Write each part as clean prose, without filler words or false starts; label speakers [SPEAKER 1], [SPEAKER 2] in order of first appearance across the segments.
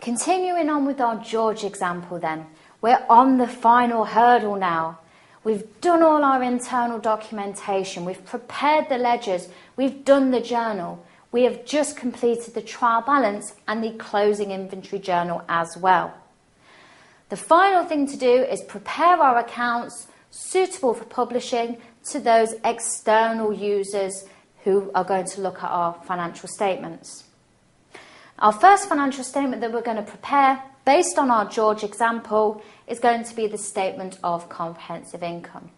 [SPEAKER 1] Continuing on with our George example then, we're on the final hurdle now. We've done all our internal documentation, we've prepared the ledgers, we've done the journal. We have just completed the trial balance and the closing inventory journal as well. The final thing to do is prepare our accounts suitable for publishing to those external users who are going to look at our financial statements. Our first financial statement that we're going to prepare, based on our George example, is going to be the statement of comprehensive income.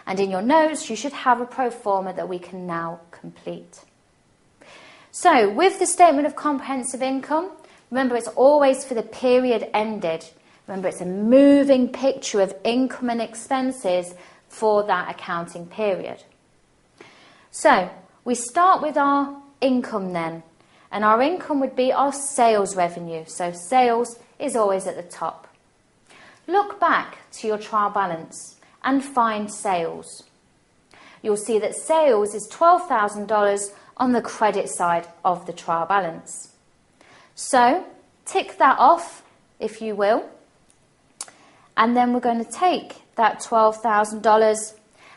[SPEAKER 1] And in your notes, you should have a pro forma that we can now complete. So, with the statement of comprehensive income, remember it's always for the period ended. Remember, it's a moving picture of income and expenses for that accounting period. So, we start with our income then. And our income would be our sales revenue. So sales is always at the top. Look back to your trial balance and find sales. You'll see that sales is $12,000 on the credit side of the trial balance. So tick that off, if you will. And then we're going to take that $12,000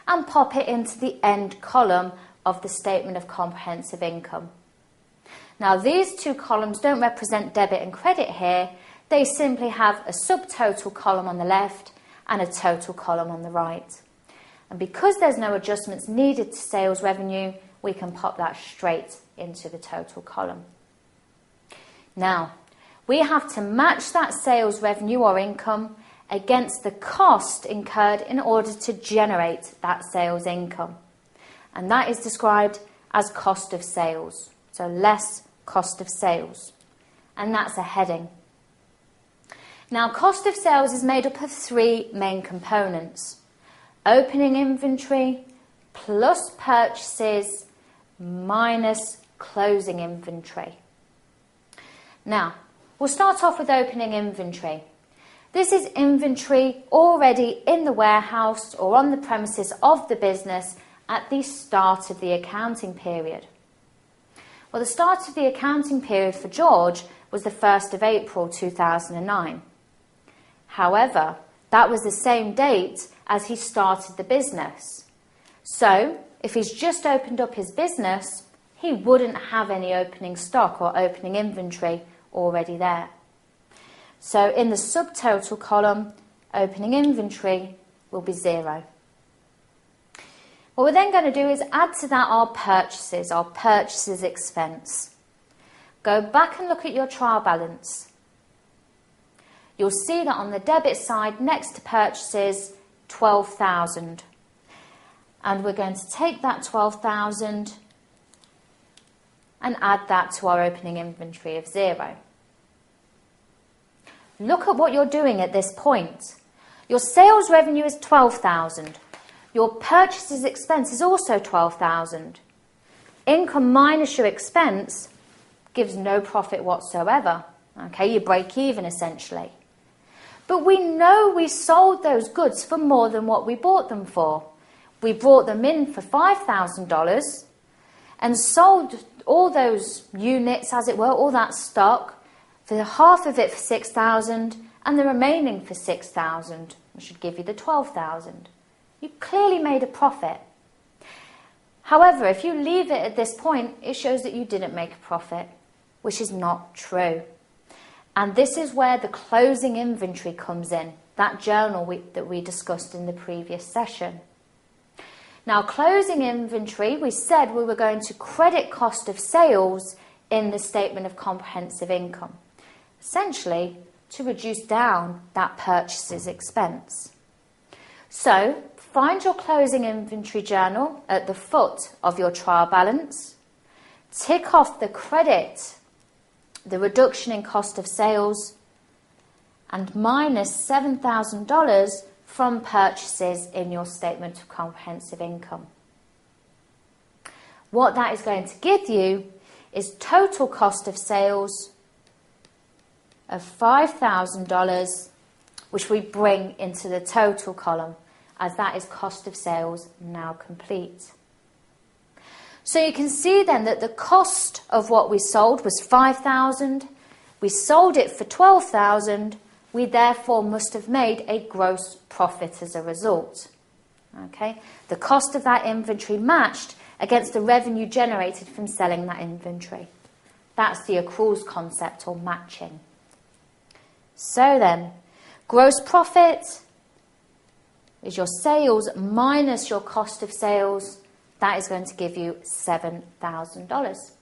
[SPEAKER 1] and pop it into the end column of the statement of comprehensive income. Now, these two columns don't represent debit and credit here. They simply have a subtotal column on the left and a total column on the right. And because there's no adjustments needed to sales revenue, we can pop that straight into the total column. Now, we have to match that sales revenue or income against the cost incurred in order to generate that sales income. And that is described as cost of sales. So less cost of sales, and that's a heading. Now, cost of sales is made up of three main components: opening inventory plus purchases minus closing inventory. Now, we'll start off with opening inventory. This is inventory already in the warehouse or on the premises of the business at the start of the accounting period. Well, the start of the accounting period for George was the 1st of April 2009. However, that was the same date as he started the business. So, if he's just opened up his business, he wouldn't have any opening stock or opening inventory already there. So, in the subtotal column, opening inventory will be 0. What we're then going to do is add to that our purchases expense. Go back and look at your trial balance. You'll see that on the debit side, next to purchases, $12,000. And we're going to take that $12,000 and add that to our opening inventory of 0. Look at what you're doing at this point. Your sales revenue is $12,000. Your purchases expense is also $12,000. Income minus your expense gives no profit whatsoever. Okay, you break even essentially. But we know we sold those goods for more than what we bought them for. We brought them in for $5,000 and sold all those units, as it were, all that stock, for half of it for $6,000 and the remaining for $6,000, which should give you the $12,000. You clearly made a profit. However, if you leave it at this point, it shows that you didn't make a profit, which is not true. And this is where the closing inventory comes in, that journal that we discussed in the previous session. Now, closing inventory, we said we were going to credit cost of sales in the statement of comprehensive income, essentially to reduce down that purchases expense. So, find your closing inventory journal at the foot of your trial balance. Tick off the credit, the reduction in cost of sales, and minus $7,000 from purchases in your statement of comprehensive income. What that is going to give you is total cost of sales of $5,000, which we bring into the total column, as that is cost of sales now complete. So you can see then that the cost of what we sold was $5,000, We sold it for $12,000. We therefore must have made a gross profit as a result. Okay? The cost of that inventory matched against the revenue generated from selling that inventory. That's the accruals concept, or matching. So then, gross profit is your sales minus your cost of sales. That is going to give you $7,000.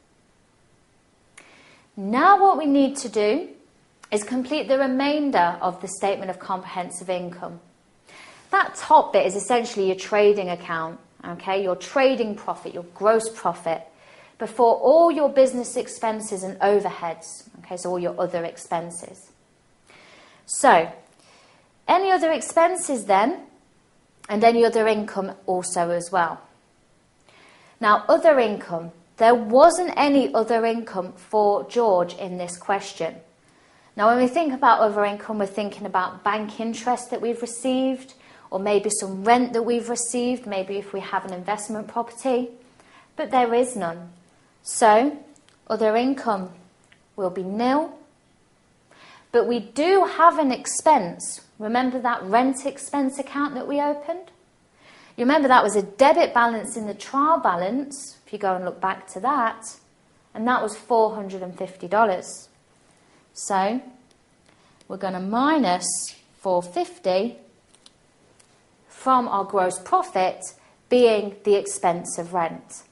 [SPEAKER 1] Now what we need to do is complete the remainder of the statement of comprehensive income. That top bit is essentially your trading account, okay? Your trading profit, your gross profit, before all your business expenses and overheads, okay? So all your other expenses. So, any other expenses then, and any other income also as well. Now, other income. There wasn't any other income for George in this question. Now, when we think about other income, we're thinking about bank interest that we've received, or maybe some rent that we've received, maybe if we have an investment property, but there is none. So, other income will be nil, but we do have an expense. Remember that rent expense account that we opened? You remember that was a debit balance in the trial balance, if you go and look back to that, and that was $450. So, we're going to minus $450 from our gross profit being the expense of rent.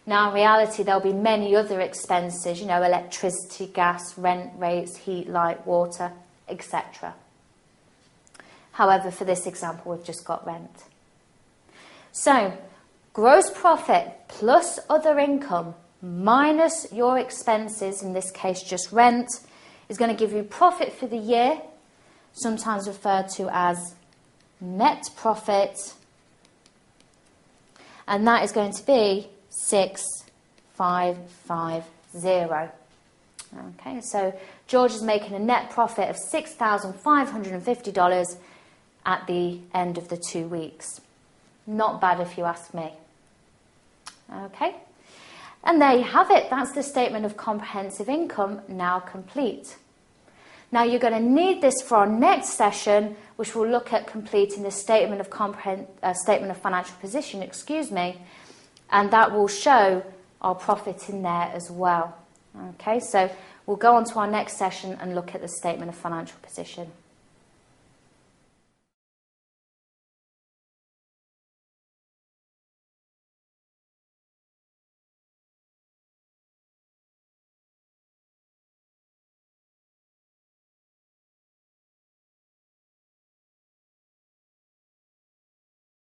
[SPEAKER 1] Now, in reality, there'll be many other expenses, you know, electricity, gas, rent rates, heat, light, water, etc. However, for this example, we've just got rent. So, gross profit plus other income minus your expenses, in this case just rent, is going to give you profit for the year, sometimes referred to as net profit, and that is going to be 6,550. Okay, so George is making a net profit of $6,550 at the end of the 2 weeks. Not bad if you ask me. Okay, and there you have it. That's the statement of comprehensive income now complete. Now you're going to need this for our next session, which will look at completing the statement of financial position, and that will show our profit in there as well. Okay, so we'll go on to our next session and look at the statement of financial position.